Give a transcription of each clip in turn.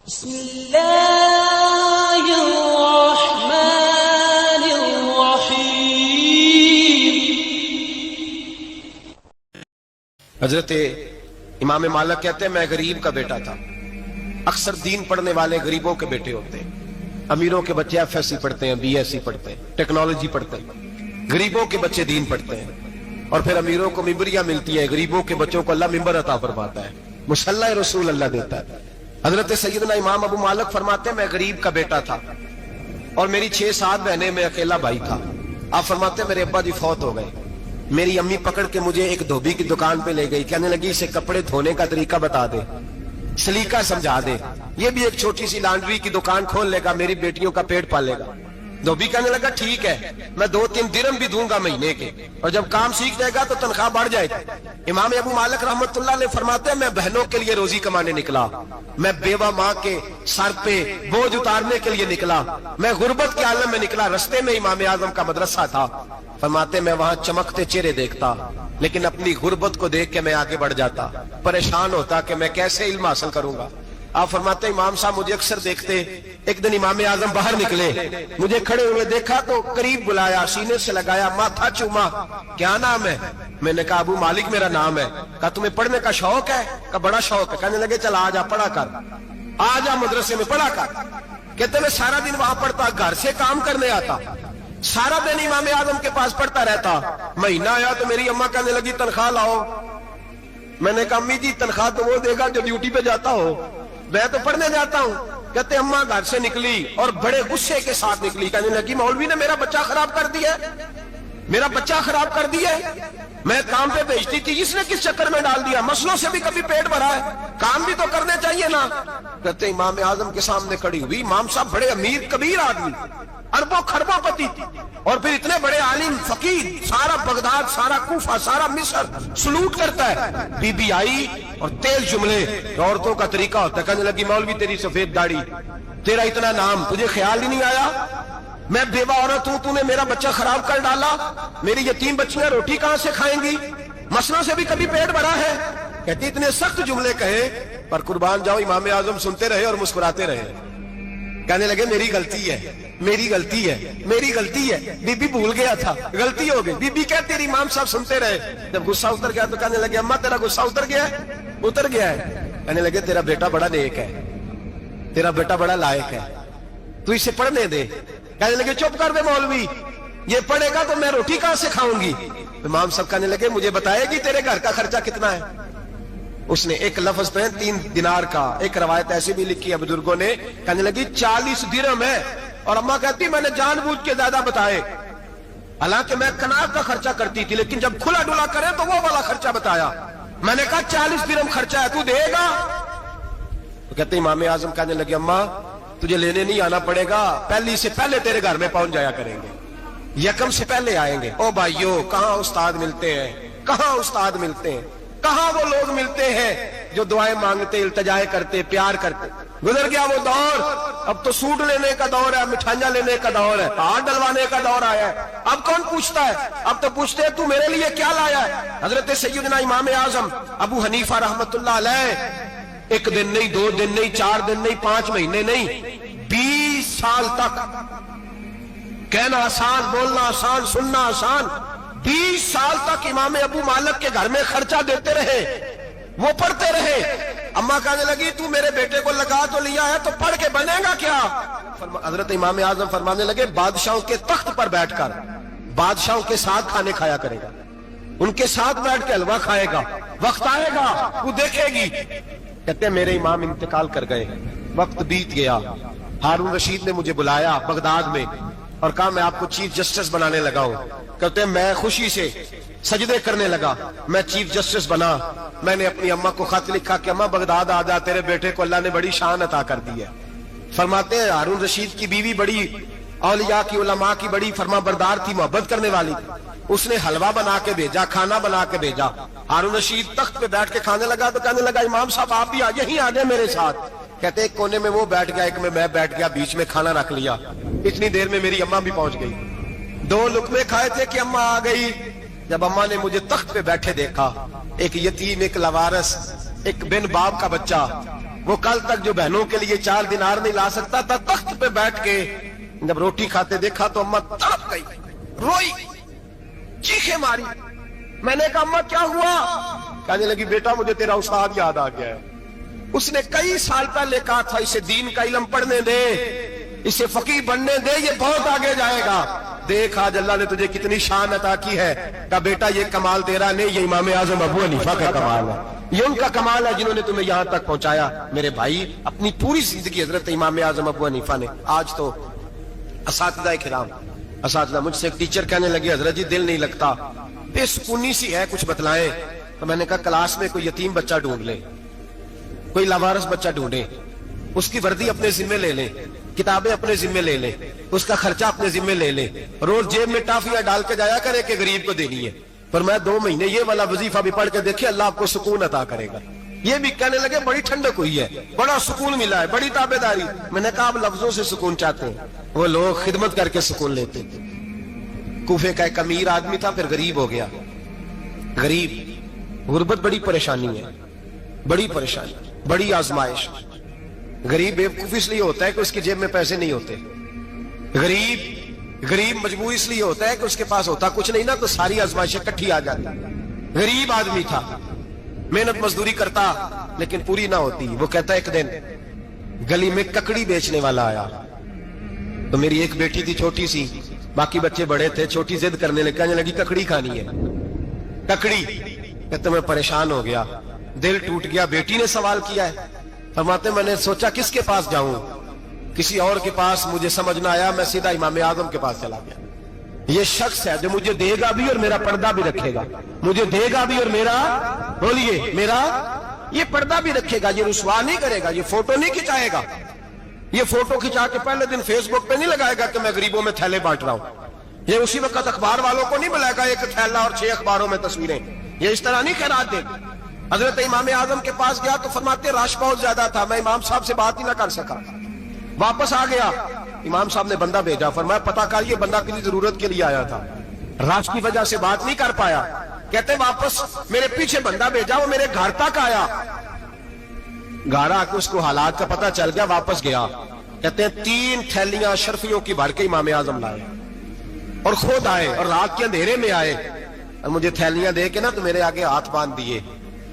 بسم اللہ الرحمن الرحیم۔ حضرت امام مالک کہتے ہیں میں غریب کا بیٹا تھا۔ اکثر دین پڑھنے والے غریبوں کے بیٹے ہوتے ہیں۔ امیروں کے بچے ایف ایس سی پڑھتے ہیں، بی ایس سی پڑھتے ہیں، ٹیکنالوجی پڑھتے ہیں۔ غریبوں کے بچے دین پڑھتے ہیں، اور پھر امیروں کو ممبریاں ملتی ہیں، غریبوں کے بچوں کو اللہ ممبر عطا فرماتا ہے، مصلی رسول اللہ دیتا ہے۔ حضرت سیدنا امام ابو مالک فرماتے ہیں میں غریب کا بیٹا تھا اور میری 6-7 بہنیں، میں اکیلا بھائی تھا۔ آپ فرماتے ہیں میرے ابا جی فوت ہو گئے۔ میری امی پکڑ کے مجھے ایک دھوبی کی دکان پہ لے گئی، کہنے لگی اسے کپڑے دھونے کا طریقہ بتا دے، سلیقہ سمجھا دے، یہ بھی ایک چھوٹی سی لانڈری کی دکان کھول لے گا، میری بیٹیوں کا پیٹ پالے گا۔ دھوبی کہنے لگا ٹھیک ہے، میں 2-3 درہم بھی دوں گا مہینے کے، اور جب کام سیکھ جائے گا تو تنخواہ بڑھ جائے گی۔ امام ابو مالک رحمت اللہ علیہ فرماتے ہیں میں بہنوں کے لیے روزی کمانے نکلا، میں بیوہ ماں کے سر پہ بوجھ اتارنے کے لیے نکلا، میں غربت کے عالم میں نکلا۔ رستے میں امام اعظم کا مدرسہ تھا، فرماتے میں وہاں چمکتے چہرے دیکھتا، لیکن اپنی غربت کو دیکھ کے میں آگے بڑھ جاتا، پریشان ہوتا کہ میں کیسے علم حاصل کروں گا۔ آپ فرماتے ہیں امام صاحب مجھے اکثر دیکھتے، ایک دن امام اعظم باہر نکلے، مجھے کھڑے ہوئے دیکھا تو قریب بلایا، سینے سے لگایا، ماتھا چوما، کیا نام ہے؟ میں نے کہا ابو مالک میرا نام ہے۔ کہا تمہیں پڑھنے کا شوق ہے؟ کہا بڑا شوق ہے۔ کہنے لگے چل آجا پڑھا کر، آجا مدرسے میں پڑھا کر۔ کہتے میں سارا دن وہاں پڑھتا، گھر سے کام کرنے آتا، سارا دن امام اعظم کے پاس پڑھتا رہتا۔ مہینہ آیا تو میری اماں کہنے لگی تنخواہ لاؤ۔ میں نے کہا امی جی تنخواہ تو وہ دے گا جو ڈیوٹی پہ جاتا ہو، میں تو پڑھنے جاتا ہوں۔ کہتے اماں گھر سے نکلی اور بڑے غصے کے ساتھ نکلی، کہنے لگی مولوی نے میرا بچہ خراب کر دیا، میرا بچہ خراب کر دیا، میں کام پہ بھیجتی تھی، اس نے کس چکر میں ڈال دیا، مسلوں سے بھی کبھی پیٹ بھرا ہے، کام بھی تو کرنے چاہیے نا۔ کہتے امام اعظم کے سامنے کھڑی ہوئی، امام صاحب بڑے امیر کبیر آدمی، اربوں خربوں پتی تھی، اور پھر اتنے بڑے عالم فقیر، سارا بغداد، سارا کوفہ، سارا مصر سلوٹ کرتا ہے۔ بی بی آئی اور تیل جملے عورتوں کا طریقہ ہوتا ہے، کہنے لگی مولوی تیری سفید داڑھی، تیرا اتنا نام، تجھے خیال ہی نہیں آیا؟ میں بیوہ عورت ہوں، تو نے میرا بچہ خراب کر ڈالا، میری یتیم بچیاں روٹی کہاں سے کھائیں گی، مسئلوں سے بھی کبھی پیٹ بھرا ہے؟ کہتی اتنے سخت جملے کہے، پر قربان جاؤ امام اعظم سنتے رہے اور مسکراتے رہے۔ کہنے لگے میری غلطی ہے، میری غلطی ہے، میری غلطی ہے، بی بی بھول گیا تھا، غلطی ہو گئی۔ بی بی کہتی رہی، امام صاحب سنتے رہے۔ جب غصہ اتر گیا تو کہنے لگے اماں تیرا غصہ اتر گیا ہے؟ اتر گیا ہے۔ کہنے لگے تیرا بیٹا بڑا نیک ہے، تیرا بیٹا بڑا لائق ہے، تو اسے پڑھنے دے۔ کہنے لگے چپ کر دے مولوی، یہ پڑھے گا تو میں روٹی کہاں سے کھاؤں گی؟ امام صاحب کہنے لگے مجھے بتائے گی تیرے گھر کا خرچہ کتنا ہے؟ اس نے ایک لفظ پہ 3 دینار کا، ایک روایت ایسی بھی لکھی ہے بزرگوں نے، کہنے لگی 40 درہم ہے، اور اماں کہتی میں نے جان بوجھ کے زیادہ بتائے، حالانکہ میں کناز کا خرچہ کرتی تھی، لیکن جب کھلا ڈلا کرے تو وہ والا خرچہ بتایا۔ میں نے کہا 40 درہم خرچہ ہے، تو دے گا؟ تو کہتے امام اعظم کہنے لگے اماں تجھے لینے نہیں آنا پڑے گا، پہلی سے پہلے تیرے گھر میں پہنچ جایا کریں گے، یکم سے پہلے آئیں گے۔ او بھائیو کہاں استاد ملتے ہیں، کہاں استاد ملتے ہیں، کہاں وہ لوگ ملتے ہیں جو دعائیں مانگتے، التجائے کرتے، پیار کرتے۔ گزر گیا وہ دور، اب تو سوٹ لینے کا دور ہے، مٹھائیاں لینے کا دور ہے، ہاتھ ڈلوانے کا دور آیا ہے۔ اب کون پوچھتا ہے؟ اب تو پوچھتے ہیں تو میرے لیے کیا لایا ہے؟ حضرت سیدنا امام اعظم ابو حنیفہ رحمت اللہ علیہ 1 دن نہیں، 2 دن نہیں، 4 دن نہیں، 5 مہینے نہیں، 20 سال تک، کہنا آسان، بولنا آسان، سننا آسان، 20 سال تک امام ابو مالک کے گھر میں خرچہ دیتے رہے، وہ پڑھتے رہے۔ اماں کہنے لگی تو میرے بیٹے کو لگا تو لیا ہے تو پڑھ کے بنے گا کیا؟ حضرت امام اعظم فرمانے لگے بادشاہوں کے تخت پر بیٹھ کر بادشاہوں کے ساتھ کھانے کھایا کرے گا، ان کے ساتھ بیٹھ کے حلوہ کھائے گا، وقت آئے گا تو دیکھے گی۔ کہتے ہیں میرے امام انتقال کر گئے، وقت بیت گیا، ہارون رشید نے مجھے بلایا بغداد میں اور کہا میں آپ کو چیف جسٹس بنانے لگا ہوں۔ کہتے ہیں میں خوشی سے سجدے کرنے لگا، میں چیف جسٹس بنا۔ میں نے اپنی اماں کو خط لکھا کہ اماں بغداد آ جا، تیرے بیٹے کو اللہ نے بڑی شان عطا کر دی ہے۔ فرماتے ہیں ہارون رشید کی بیوی بڑی اولیاء کی، علماء کی بڑی فرما بردار تھی، محبت کرنے والی، اس نے حلوہ بنا کے بھیجا، کھانا بنا کے بھیجا۔ ہارون رشید تخت پہ بیٹھ کے کھانے لگا تو کہنے لگا امام صاحب آپ بھی یہیں آ جائیں میرے ساتھ۔ کہتے ایک کونے میں وہ بیٹھ گیا، ایک میں بیٹھ گیا، بیچ میں کھانا رکھ لیا۔ اتنی دیر میں میری اماں بھی پہنچ گئی، 2 لقمے کھائے تھے کہ اماں آ گئی۔ جب اماں نے مجھے تخت پہ بیٹھے دیکھا، ایک یتیم، ایک لوارث، ایک بن باپ کا بچہ، وہ کل تک جو بہنوں کے لیے 4 دینار نہیں لا سکتا تھا، تخت پہ بیٹھ کے جب روٹی کھاتے دیکھا تو اماں تڑپ گئی، روئی، چیخیں ماری۔ میں نے کہا اماں کیا ہوا؟ کہنے لگی بیٹا مجھے تیرا استاد یاد آ گیا ہے، اس نے کئی سال پہلے کہا تھا اسے دین کا علم پڑھنے دے، اسے فقیہ بننے دے، یہ بہت آگے جائے گا۔ دیکھ آج اللہ نے تجھے کتنی شان عطا کی ہے۔ کہا بیٹا یہ کمال تیرا نہیں، یہ امام اعظم ابو حنیفہ کا کمال ہے، یہ ان کا کمال ہے جنہوں نے تمہیں یہاں تک پہنچایا۔ میرے بھائی اپنی پوری زندگی حضرت امام اعظم ابو حنیفہ نے۔ آج تو اساتذہ کرام، اساتذہ مجھ سے ایک ٹیچر کہنے لگے حضرت جی دل نہیں لگتا، بے سکونی سی ہے، کچھ بتلائیں۔ تو میں نے کہا کلاس میں کوئی یتیم بچہ ڈھونڈ لیں، کوئی لاوارث بچہ ڈھونڈیں، اس کی وردی اپنے ذمہ لے لیں، کتابیں اپنے ذمہ لے لیں، اس کا خرچہ اپنے ذمہ لے لیں، روز جیب میں ٹافیاں ڈال کے جایا کرے کہ غریب کو دینی ہے۔ پر میں 2 مہینے یہ والا وظیفہ بھی پڑھ کے دیکھے، اللہ آپ کو سکون عطا کرے گا۔ یہ بھی کہنے لگے بڑی ٹھنڈک ہوئی ہے، بڑا سکون ملا ہے، بڑی تابعداری۔ میں نے کہا آپ لفظوں سے سکون چاہتے ہیں، وہ لوگ خدمت کر کے سکون لیتے تھے۔ کوفے کا ایک امیر آدمی تھا، پھر غریب ہو گیا۔ غریب، غربت بڑی پریشانی ہے، بڑی پریشانی، بڑی آزمائش۔ غریب بیوقوف اس لیے ہوتا ہے کہ اس کی جیب میں پیسے نہیں ہوتے، غریب مجبور اس لیے ہوتا ہے کہ اس کے پاس ہوتا کچھ نہیں نا، تو ساری آزمائشیں کٹھی آ جاتی۔ غریب آدمی تھا، محنت مزدوری کرتا لیکن پوری نہ ہوتی۔ وہ کہتا ایک دن گلی میں ککڑی بیچنے والا آیا، تو میری ایک بیٹی تھی چھوٹی سی، باقی بچے بڑے تھے، چھوٹی ضد کرنے لگی، کہنے لگی ککڑی کھانی ہے، ککڑی۔ کہتے میں پریشان ہو گیا، دل ٹوٹ گیا، بیٹی نے سوال کیا ہے۔ فرماتے میں نے سوچا کس کے پاس جاؤں، کسی اور کے پاس مجھے سمجھ نہ آیا، میں سیدھا امام اعظم کے پاس چلا گیا۔ یہ شخص ہے جو مجھے دے گا بھی اور میرا پردہ بھی رکھے گا، مجھے دے گا بھی اور میرا، بولیے، میرا یہ پردہ بھی رکھے گا، یہ رسوا نہیں کرے گا، یہ فوٹو نہیں کھچائے گا، یہ فوٹو کھچا کے پہلے دن فیس بک پہ نہیں لگائے گا کہ میں غریبوں میں تھیلے بانٹ رہا ہوں، یہ اسی وقت اخبار والوں کو نہیں بلائے گا ایک تھیلا اور 6 اخباروں میں تصویریں، یہ اس طرح نہیں خیرات دے گا۔ حضرت امام اعظم کے پاس گیا تو فرماتے رش بہت زیادہ تھا، میں امام صاحب سے بات ہی نہ کر سکا، واپس آ گیا۔ امام صاحب نے بندہ بھیجا، فرمایا پتہ کر یہ بندہ کسی ضرورت کے لیے آیا تھا، رش کی وجہ سے بات نہیں کر پایا۔ کہتے واپس میرے پیچھے بندہ بھیجا، وہ میرے گھر تک آیا، گھر آ کے اس کو حالات کا پتہ چل گیا، واپس گیا۔ کہتے ہیں 3 تھیلیاں اشرفیوں کی بھر کے امام اعظم لائے اور خود آئے اور رات کے اندھیرے میں آئے اور مجھے تھیلیاں دے کے نا تو میرے آگے ہاتھ باندھ دیے۔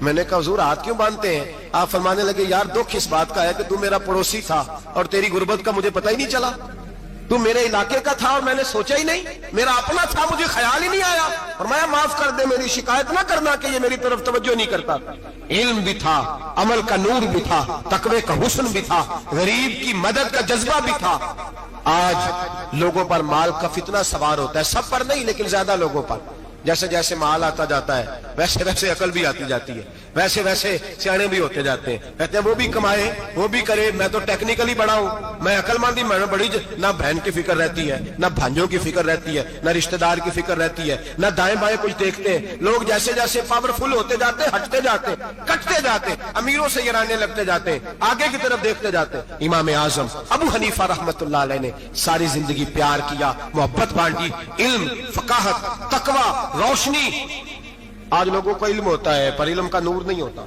میں نے کہا حضور ہاتھ کیوں باندھتے ہیں؟ آپ فرمانے لگے یار دکھ اس بات کا ہے کہ تو میرا پڑوسی تھا اور تیری غربت کا مجھے پتہ ہی نہیں چلا، تو میرے علاقے کا تھا اور میں نے سوچا ہی نہیں، میرا اپنا تھا مجھے خیال ہی نہیں آیا۔ فرمایا معاف کر دے، میری شکایت نہ کرنا کہ یہ میری طرف توجہ نہیں کرتا۔ علم بھی تھا، عمل کا نور بھی تھا، تقوی کا حسن بھی تھا، غریب کی مدد کا جذبہ بھی تھا۔ آج لوگوں پر مال کا فتنہ سوار ہوتا ہے، سب پر نہیں لیکن زیادہ لوگوں پر۔ جیسے جیسے مال آتا جاتا ہے ویسے ویسے عقل بھی آتی جاتی ہے، ویسے ویسے سیانے بھی ہوتے جاتے ہیں۔ کہتے ہیں وہ بھی کمائے وہ بھی کرے، میں تو ٹیکنیکلی بڑا ہوں، میں عقل مندی میں بڑی، نہ بہن کی فکر رہتی ہے، نہ بھانجوں کی فکر رہتی ہے، نہ رشتہ دار کی فکر رہتی ہے، نہ دائیں بائیں کچھ دیکھتے ہیں۔ لوگ جیسے جیسے پاورفل ہوتے جاتے ہیں، ہٹتے جاتے ہیں، کٹتے جاتے ہیں، امیروں سے یرانے لگتے جاتے ہیں، آگے کی طرف دیکھتے جاتے ہیں۔ امام اعظم ابو حنیفہ رحمت اللہ علیہ نے ساری زندگی پیار کیا، محبت بانٹی، علم، فقاہت، تقوی، روشنی۔ آج لوگوں کو علم ہوتا ہے پر علم کا نور نہیں ہوتا،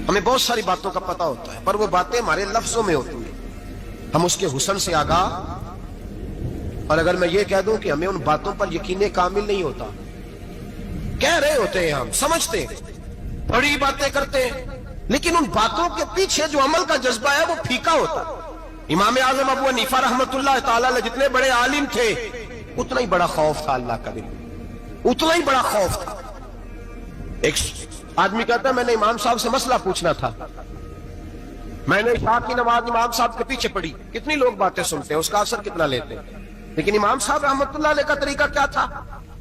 ہمیں بہت ساری باتوں کا پتہ ہوتا ہے پر وہ باتیں ہمارے لفظوں میں ہوتی ہیں، ہم اس کے حسن سے آگاہ۔ اور اگر میں یہ کہہ دوں کہ ہمیں ان باتوں پر یقین کامل نہیں ہوتا، کہہ رہے ہوتے ہیں، ہم سمجھتے ہیں، بڑی باتیں کرتے ہیں، لیکن ان باتوں کے پیچھے جو عمل کا جذبہ ہے وہ پھیکا ہوتا۔ امام اعظم ابو حنیفہ رحمت اللہ تعالی علیہ جتنے بڑے عالم تھے اتنا ہی بڑا خوف تھا اللہ کا، اتنا ہی بڑا خوف تھا۔ ایک آدمی کہتا ہے میں نے امام صاحب سے مسئلہ پوچھنا تھا، میں نے عشاء کی نماز امام صاحب کے پیچھے پڑھی، کتنی لوگ باتیں سنتے ہیں، اس کا اثر کتنا لیتے ہیں، لیکن امام صاحب رحمت اللہ علیہ کا طریقہ کیا تھا؟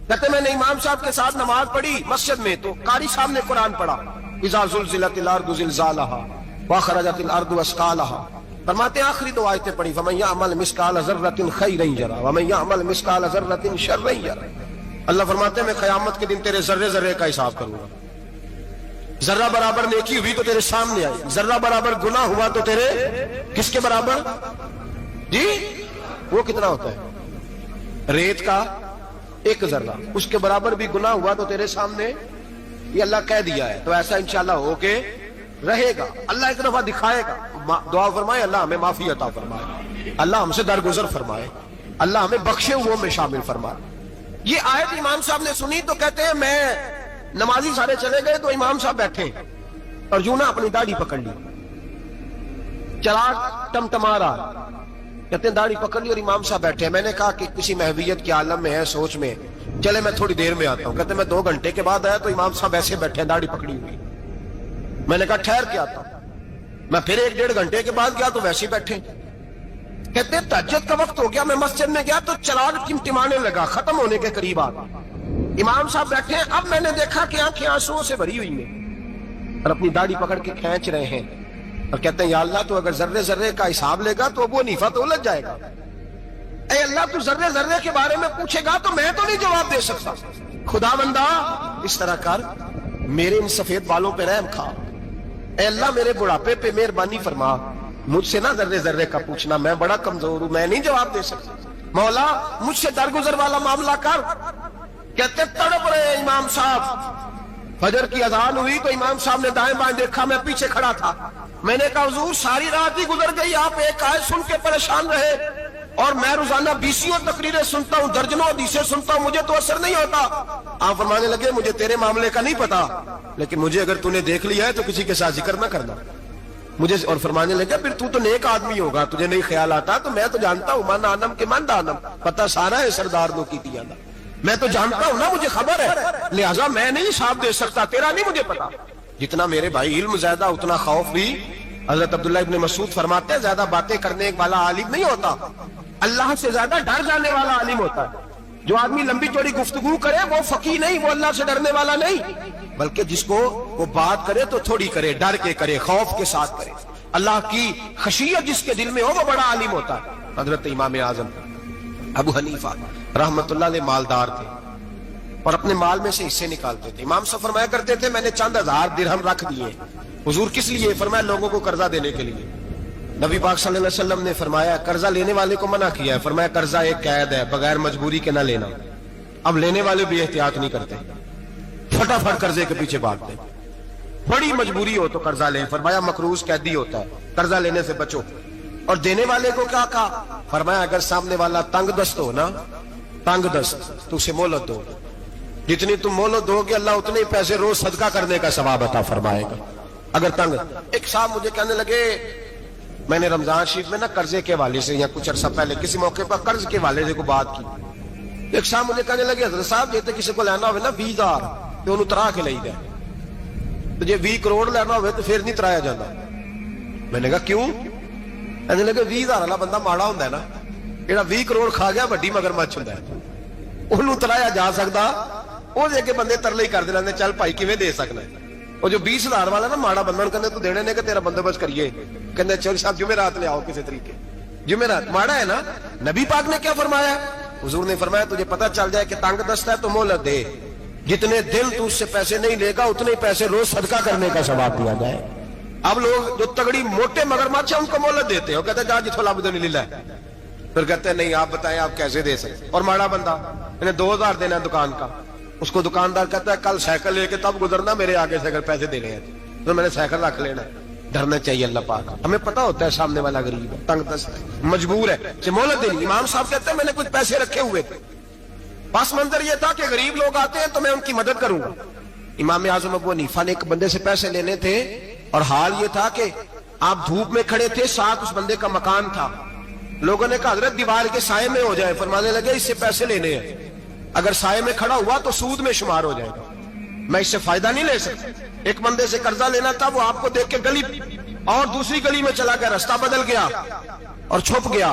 کہتے میں نے امام صاحب کے ساتھ نماز پڑھی مسجد میں، تو قاری صاحب نے قرآن پڑھا، اذا زلزلت الارض زلزالها واخرجت الارض اثقالها۔ فرماتے ہیں آخری 2 آیتیں پڑھی، فمن يعمل مثقال ذرة خيرا يره ومن يعمل مثقال ذرة شرا يره۔ اللہ فرماتے ہیں میں قیامت کے دن تیرے ذرے ذرے کا حساب کروں گا، ذرہ برابر نیکی ہوئی تو تیرے سامنے آئی، ذرہ برابر گناہ ہوا تو تیرے کس کے برابر؟ جی وہ کتنا ہوتا ہے؟ ریت کا 1 ذرہ، اس کے برابر بھی گناہ ہوا تو تیرے سامنے، یہ اللہ کہہ دیا ہے، تو ایسا انشاءاللہ ہو کے رہے گا, اللہ ایک دفعہ دکھائے گا. دعا فرمائے اللہ ہمیں معافی عطا فرمائے, اللہ ہم سے درگزر فرمائے, اللہ ہمیں بخشے ہوئے میں شامل فرمائے. یہ آیت امام صاحب نے سنی تو کہتے ہیں میں نمازی سارے چلے گئے تو امام صاحب بیٹھے اور یوں نہ اپنی داڑھی پکڑ لی, چراغ ٹمٹما رہا, کہتے ہیں داڑھی پکڑ لی اور امام صاحب بیٹھے. میں نے کہا کہ کسی محویت کے عالم میں ہے, سوچ میں, چلے میں تھوڑی دیر میں آتا ہوں. کہتے ہیں میں 2 گھنٹے کے بعد آیا تو امام صاحب ایسے بیٹھے ہیں داڑھی پکڑی ہوئی. میں نے کہا ٹھہر کے آتا ہوں. میں پھر 1-1.5 گھنٹے کے بعد گیا تو ویسے ہی بیٹھے. کہتے ہیں تہجد کا وقت ہو گیا, میں مسجد میں گیا تو چراغ ٹمٹمانے لگا, ختم ہونے کے قریب آ گیا. امام صاحب بیٹھے ہیں, اب میں نے دیکھا کہ آنکھیں آنسوؤں سے بھری ہوئی ہیں اور اپنی داڑھی پکڑ کے کھینچ رہے ہیں اور کہتے ہیں یا اللہ تو اگر ذرے ذرے کا حساب لے گا تو ابو حنیفہ تو الجھ جائے گا. اے اللہ تو ذرے ذرے کے بارے میں پوچھے گا تو میں تو نہیں جواب دے سکتا. خدا بندہ اس طرح کر, میرے ان سفید بالوں پہ رحم کھا. اے اللہ میرے بڑھاپے پہ مہربانی فرما, مجھ سے نہ ذرے ذرے کا پوچھنا, میں بڑا کمزور ہوں, میں نہیں جواب دے سکتا. مولا مجھ سے درگزر والا معاملہ کر. کہتے تڑپ رہے امام صاحب. فجر کی اذان ہوئی تو امام صاحب نے دائیں بائیں دیکھا, میں پیچھے کھڑا تھا. میں نے کہا حضور ساری رات ہی گزر گئی, آپ ایک آیت سن کے پریشان رہے اور میں روزانہ 20 تقریریں سنتا ہوں, درجنوں حدیثیں سنتا ہوں, مجھے تو اثر نہیں ہوتا. آپ فرمانے لگے مجھے تیرے معاملے کا نہیں پتا, لیکن مجھے اگر تو نے دیکھ لیا ہے تو کسی کے ساتھ ذکر نہ کرنا مجھے. اور فرمانے لگے پھر تو نیک آدمی ہوگا, تجھے نہیں خیال آتا, تو میں تو جانتا ہوں من آنم کے من دانم, پتہ سارا ہے سردار دو کی دیا, میں تو جانتا ہوں نا, مجھے خبر ہے, لہٰذا میں نہیں حساب دے سکتا, تیرا نہیں مجھے پتا. جتنا میرے بھائی علم زیادہ اتنا خوف بھی. حضرت عبداللہ ابن مسعود فرماتے ہیں زیادہ باتیں کرنے والا عالم نہیں ہوتا, اللہ سے زیادہ ڈر جانے والا عالم ہوتا ہے. جو آدمی لمبی چوڑی گفتگو کرے وہ فقیہ نہیں, وہ اللہ سے ڈرنے والا نہیں, بلکہ جس کو وہ بات کرے تو تھوڑی کرے, ڈر کے کرے, خوف کے ساتھ کرے. اللہ کی خشیت جس کے دل میں ہو وہ بڑا عالم ہوتا ہے. حضرت امام اعظم ابو حنیفہ رحمت اللہ علیہ مالدار تھے اور اپنے مال میں سے حصے نکالتے تھے. امام صاحب فرمایا کرتے تھے میں نے چند ہزار درہم رکھ دیے. حضور کس لیے؟ فرمایا لوگوں کو قرضہ دینے کے لیے. نبی پاک صلی اللہ علیہ وسلم نے فرمایا قرضہ لینے والے کو منع کیا ہے, فرمایا قرضہ ایک قید ہے, بغیر مجبوری کے نہ لینا. اب لینے والے بھی احتیاط نہیں کرتے, فٹافٹ قرضے کے پیچھے بھاگتے. بڑی مجبوری ہو تو قرضہ لیں, فرمایا مقروض قیدی ہوتا ہے, قرضہ لینے سے بچو. اور دینے والے کو کیا کہا؟ فرمایا اگر سامنے والا تنگ دست ہو نا, تنگ دست, تو اسے مہلت دو. جتنی تم مہلت دو گے اللہ اتنے پیسے روز صدقہ کرنے کا ثواب عطا فرمائے گا. اگر تنگ. ایک صاحب مجھے کہنے لگے, میں نے رمضان شریف میں نا قرضے کے حوالے سے یا کچھ عرصہ پہلے کسی موقع پر قرض کے حوالے سے کو بات کی. ایک صاحب مجھے کہنے لگے حضرت صاحب جیتے کسی کو لینا ہوئے نا 20,000 تو انہوں ترا کے لئی دے, تو جے 20 کروڑ لینا ہوئے تو پھر نہیں ترایا جاتا. میں نے کہا کیوں؟ کہنے لگے 20,000 والا بندہ ماڑا ہوتا ہے نا, جہاں 20 کروڑ کھا گیا بڑی مگرمچھ ہوتا ہے, انہوں ترایا جا سکتا, وہ دے کے بندے ترلے ہی کر دے لیندے چل بھائی کیویں دے سکنا ہے. وہ جو 20,000 والا نا ماڑا بندہ کہندے تو دینے نے کہ تیرا بندوبست کریے, کہندے چل صاحب جمعرات لے آؤ کسی طریقے. جمعرات ماڑا ہے نا. نبی پاک نے کیا فرمایا؟ حضور نے فرمایا تجھے پتہ چل جائے کہ تنگ دست ہے تو مہلت دے, جتنے دن تو اس سے پیسے نہیں لے گا اتنے پیسے روز صدقہ کرنے کا ثواب دیا جائے. اب لوگ جو تگڑی موٹے مگرمچھ ہیں ان کو مہلت دیتے ہیں, وہ کہتے ہیں جا جتھوں لب دے لے, پھر کہتے ہیں نہیں آپ بتائیں آپ کیسے دے سکتے. اور ماڑا بندہ انہیں 2,000 دینا ہے دکان کا, اس کو دکاندار کہتا ہے کل سائیکل لے کے تب گزرنا میرے آگے سے اگر پیسے دینے ہیں تو میں نے سائیکل رکھ لینا ہے. ڈرنا چاہیے اللہ پاک, ہمیں پتا ہوتا ہے سامنے والا غریب ہے, تنگ دست ہے, مجبور ہے, اسے مہلت دینی. امام صاحب کہتے ہیں میں نے کچھ پیسے رکھے ہوئے تھے, پس منظر یہ تھا کہ غریب لوگ آتے ہیں تو میں ان کی مدد کروں گا. امام اعظم ابو حنیفہ نے ایک بندے سے پیسے لینے تھے اور حال یہ تھا کہ آپ دھوپ میں کھڑے تھے, ساتھ اس بندے کا مکان تھا. لوگوں نے کہا حضرت دیوار کے سائے میں ہو جائے. فرمانے لگے اس سے پیسے لینے ہیں, اگر سائے میں کھڑا ہوا تو سود میں شمار ہو جائے گا, میں اس سے فائدہ نہیں لے سکتا. ایک بندے سے قرضہ لینا تھا, وہ آپ کو دیکھ کے گلی اور دوسری گلی میں چلا گیا, رستہ بدل گیا اور چھپ گیا.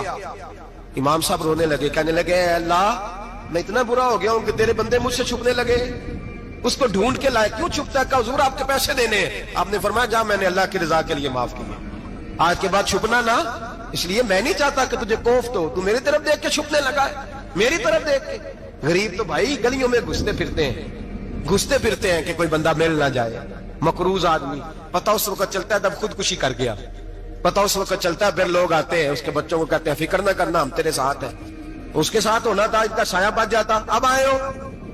امام صاحب رونے لگے, کہنے لگے اے اللہ میں اتنا برا ہو گیا ہوں کہ تیرے بندے مجھ سے چھپنے لگے, اس کو ڈھونڈ کے لائے, کیوں چھپتا ہے؟ کہ حضور آپ کے پیسے دینے ہیں. آپ نے فرمایا جا میں نے اللہ کی رضا کے لیے معاف کیا, آج کے بعد چھپنا نہ, اس لیے میں نہیں چاہتا کہ تجھے کوفت ہو, تو میری طرف دیکھ کے چھپنے لگا ہے, میری طرف دیکھ کے. غریب تو بھائی گلیوں میں گھستے پھرتے ہیں کہ کوئی بندہ مل نہ جائے. مقروض آدمی پتہ اس وقت چلتا ہے جب خودکشی کر گیا, پتہ اس وقت چلتا ہے پھر لوگ آتے ہیں اس کے بچوں کو کہتے ہیں فکر نہ کرنا ہم تیرے ساتھ ہیں. اس کے ساتھ ہونا تھا, ان کا سایہ بچ جاتا. اب آئے ہو